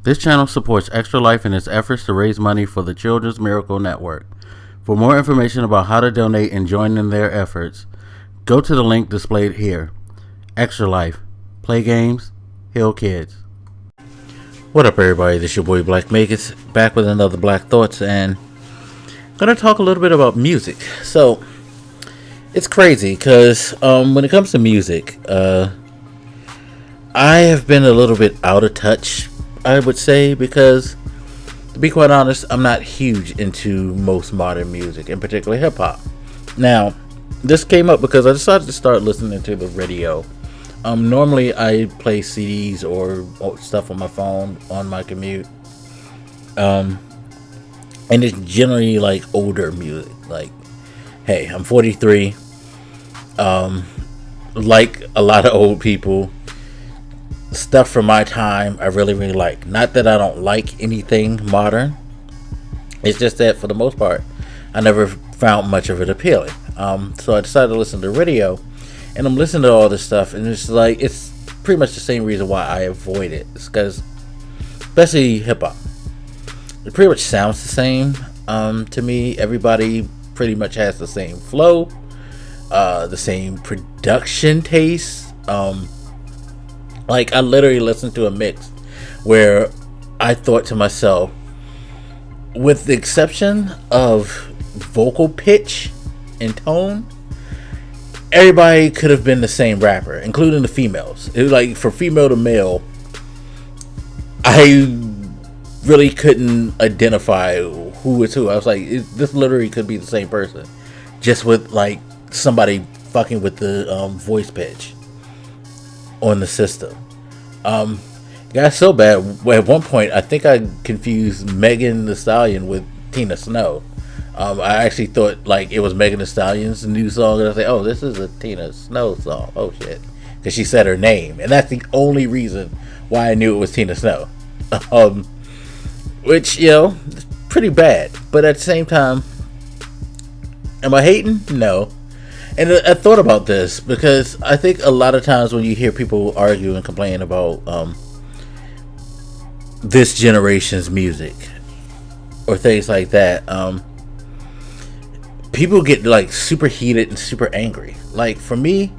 This channel supports Extra Life in its efforts to raise money for the Children's Miracle Network. For more information about how to donate and join in their efforts, go to the link displayed here. Extra Life. Play games, heal kids. What up, everybody? This is your boy Blak Makers, back with another Black Thoughts, and I'm going to talk a little bit about music. So, it's crazy, because when it comes to music, I have been a little bit out of touch, I would say, because, to be quite honest, I'm not huge into most modern music, in particular hip-hop. Now, this came up because I decided to start listening to the radio. Normally, I play CDs or stuff on my phone on my commute. And it's generally like older music. Like, hey, I'm 43. Like a lot of old people, stuff from my time I really like. Not that I don't like anything modern. It's just that for the most part, I never found much of it appealing. So I decided to listen to radio. And I'm listening to all this stuff, and it's like, it's pretty much the same reason why I avoid it. It's because, especially hip-hop, it pretty much sounds the same to me. Everybody pretty much has the same flow, the same production taste. Like, I literally listened to a mix where I thought to myself, with the exception of vocal pitch and tone, everybody could have been the same rapper, including the females. It was like, for female to male, I really couldn't identify who is who. I was like, this literally could be the same person, just with like somebody fucking with the voice pitch on the system. It got so bad at one point I think I confused Megan Thee Stallion with Tina Snow. I actually thought like it was Megan Thee Stallion's new song, and I was like, oh, this is a Tina Snow song. Oh shit, because she said her name, and that's the only reason why I knew it was Tina Snow. Which, you know, it's pretty bad, but at the same time, am I hating? No. And I thought about this because I think a lot of times when you hear people argue and complain about this generation's music or things like that, people get like super heated and super angry. Like, for me,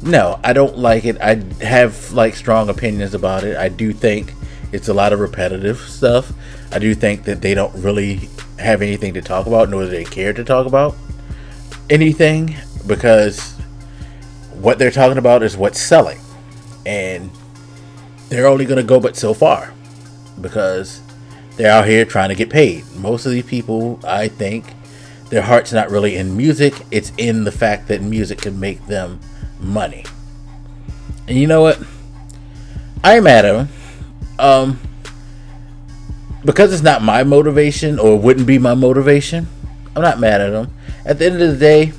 no, I don't like it. I have like strong opinions about it. I do think it's a lot of repetitive stuff. I do think that they don't really have anything to talk about, nor do they care to talk about anything, because what they're talking about is what's selling, and they're only going to go but so far because they're out here trying to get paid. Most of these people, I think, their heart's not really in music. It's in the fact that music can make them money. And you know what? I ain't mad at them. Because it's not my motivation, or wouldn't be my motivation, I'm not mad at them. At the end of the day,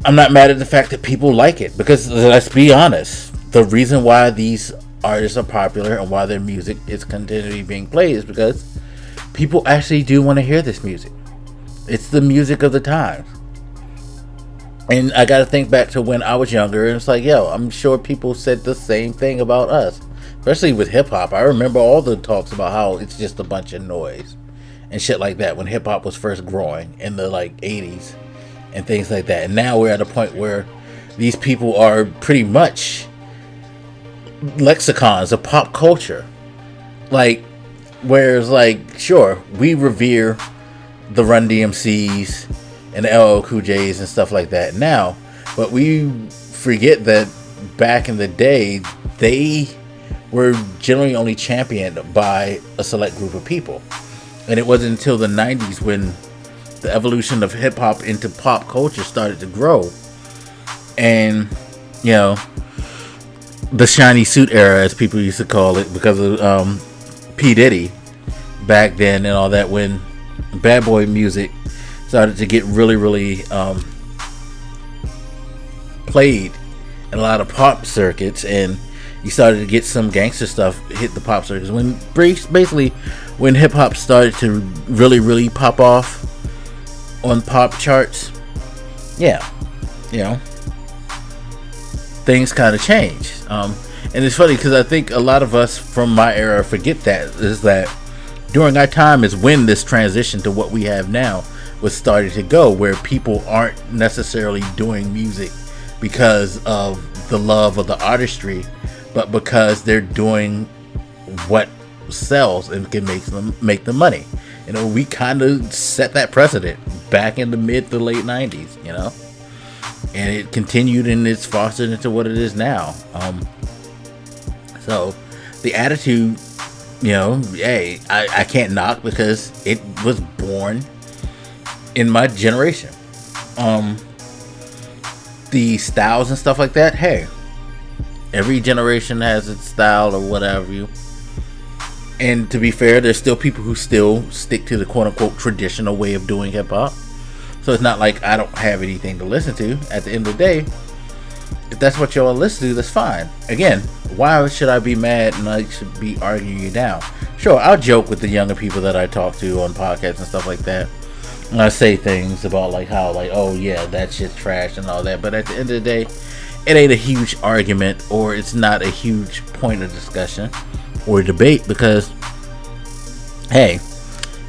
I'm not mad at the fact that people like it. Because let's be honest, the reason why these artists are popular and why their music is continually being played is because people actually do want to hear this music. It's the music of the times. And I gotta think back to when I was younger, and it's like, yo, I'm sure people said the same thing about us. Especially with hip-hop. I remember all the talks about how it's just a bunch of noise and shit like that when hip-hop was first growing in the like 80s and things like that. And now we're at a point where these people are pretty much lexicons of pop culture. Like, whereas, like, sure, we revere the Run DMCs and the LL Cool J's and stuff like that now, but we forget that back in the day, they were generally only championed by a select group of people. And it wasn't until the 90s when the evolution of hip-hop into pop culture started to grow. And, you know, the shiny suit era, as people used to call it, because of P. Diddy back then and all that, when bad boy music started to get really played in a lot of pop circuits, and you started to get some gangster stuff hit the pop circuits. When basically when hip hop started to really pop off on pop charts, yeah, you know, things kind of changed. And it's funny because I think a lot of us from my era forget that during our time is when this transition to what we have now was starting to go, where people aren't necessarily doing music because of the love of the artistry, but because they're doing what sells and can make them money. You know, we kind of set that precedent back in the mid to late 90s, you know, and it continued and it's fostered into what it is now. So the attitude, you know, hey, I can't knock because it was born in my generation. The styles and stuff like that, hey, every generation has its style or whatever. And to be fair, there's still people who still stick to the quote-unquote traditional way of doing hip-hop. So it's not like I don't have anything to listen to. At the end of the day, if that's what y'all listen to, that's fine. Again, why should I be mad and I should be arguing you down? Sure, I'll joke with the younger people that I talk to on podcasts and stuff like that. And I say things about like how, like, oh yeah, that shit's trash and all that. But at the end of the day, it ain't a huge argument, or it's not a huge point of discussion or debate, because hey,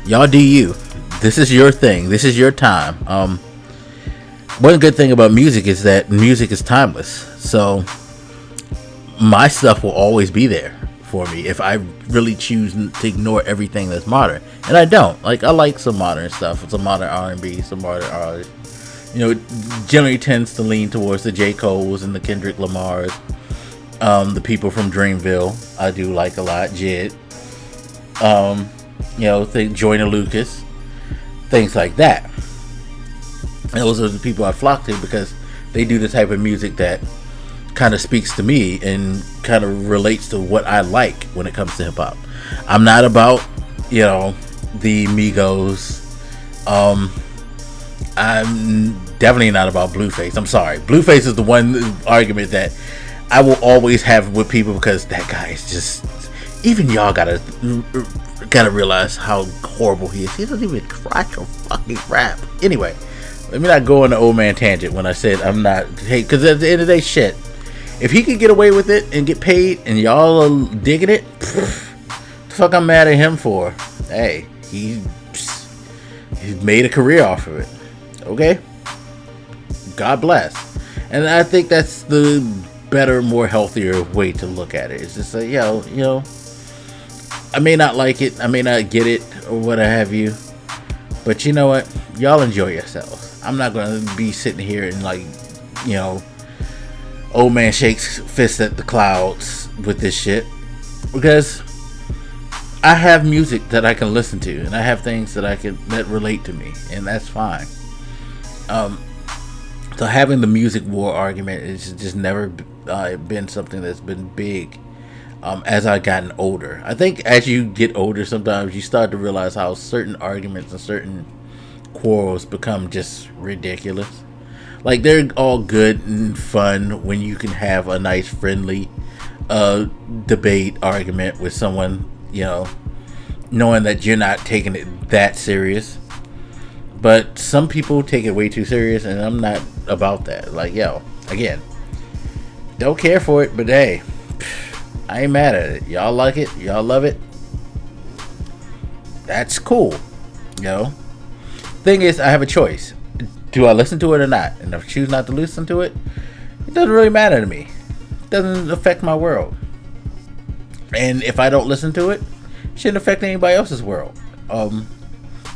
y'all do you. This is your thing. This is your time. One good thing about music is that music is timeless. So my stuff will always be there for me if I really choose to ignore everything that's modern. And I don't. Like, I like some modern stuff. Some modern R&B, some modern artists. You know, it generally tends to lean towards the J. Cole's and the Kendrick Lamars. The people from Dreamville, I do like a lot. Jid. You know, Joyner Lucas. Things like that. And those are the people I flock to because they do the type of music that kind of speaks to me and kind of relates to what I like when it comes to hip hop. I'm not about, you know, the Migos. I'm definitely not about Blueface. I'm sorry. Blueface is the one argument that I will always have with people because that guy is just, even y'all gotta realize how horrible he is. He doesn't even try to fucking rap. Anyway, let me not go on the old man tangent when I said I'm not, hey, because at the end of the day, shit, if he could get away with it and get paid and y'all are digging it, the fuck I'm mad at him for? Hey, he's made a career off of it. Okay? God bless. And I think that's the better, more healthier way to look at it. It's just like, you know, I may not like it, I may not get it, or what have you, but you know what? Y'all enjoy yourselves. I'm not going to be sitting here and, like, you know, old man shakes fists at the clouds with this shit, because I have music that I can listen to, and I have things that relate to me, and that's fine. So having the music war argument is just never been something that's been big as I've gotten older. I think as you get older, sometimes you start to realize how certain arguments and certain quarrels become just ridiculous. Like, they're all good and fun when you can have a nice, friendly debate argument with someone, you know, knowing that you're not taking it that serious. But some people take it way too serious, and I'm not about that. Like, yo, again, don't care for it, but hey, I ain't mad at it. Y'all like it, y'all love it, that's cool. You know, thing is, I have a choice. Do I listen to it or not? And if I choose not to listen to it, it doesn't really matter to me. It doesn't affect my world. And if I don't listen to it, it shouldn't affect anybody else's world.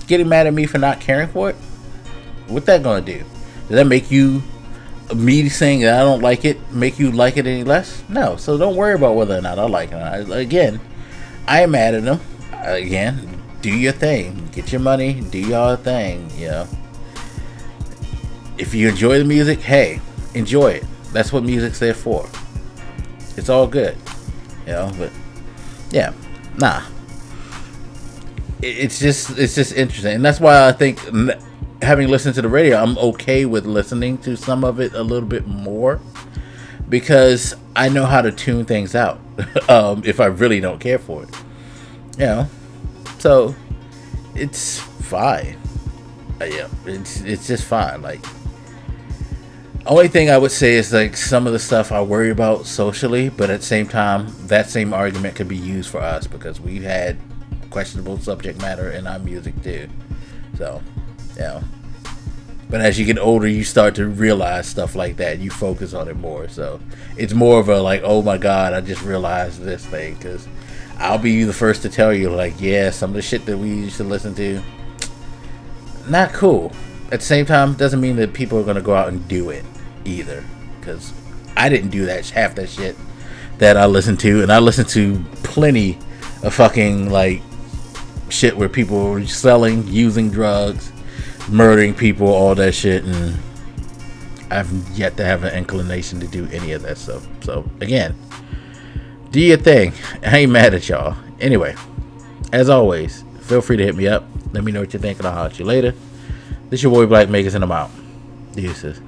Getting mad at me for not caring for it, what's that gonna do? Does that make you, me saying that I don't like it, make you like it any less? No. So don't worry about whether or not I like it or not. Again, I am mad at them. Again, do your thing. Get your money. Do your thing. You know. If you enjoy the music, hey, enjoy it. That's what music's there for. It's all good. You know, but yeah, nah. It's just interesting, and that's why I think, having listened to the radio, I'm okay with listening to some of it a little bit more, because I know how to tune things out if I really don't care for it. You know, so it's fine. Yeah, it's just fine. Like, Only thing I would say is like some of the stuff I worry about socially, but at the same time, that same argument could be used for us because we've had questionable subject matter in our music too. So, yeah. But as you get older, you start to realize stuff like that. You focus on it more. So it's more of a like, oh my God, I just realized this thing. Because I'll be the first to tell you, like, yeah, some of the shit that we used to listen to, not cool. At the same time, doesn't mean that people are going to go out and do it either. Because I didn't do that half that shit that I listened to. And I listened to plenty of fucking, like, shit where people were selling, using drugs, murdering people, all that shit, and I've yet to have an inclination to do any of that stuff. So again, do your thing. I ain't mad at y'all. Anyway, as always, feel free to hit me up. Let me know what you think, and I'll holler at you later. This your boy Blak, and I'm out. Deuces.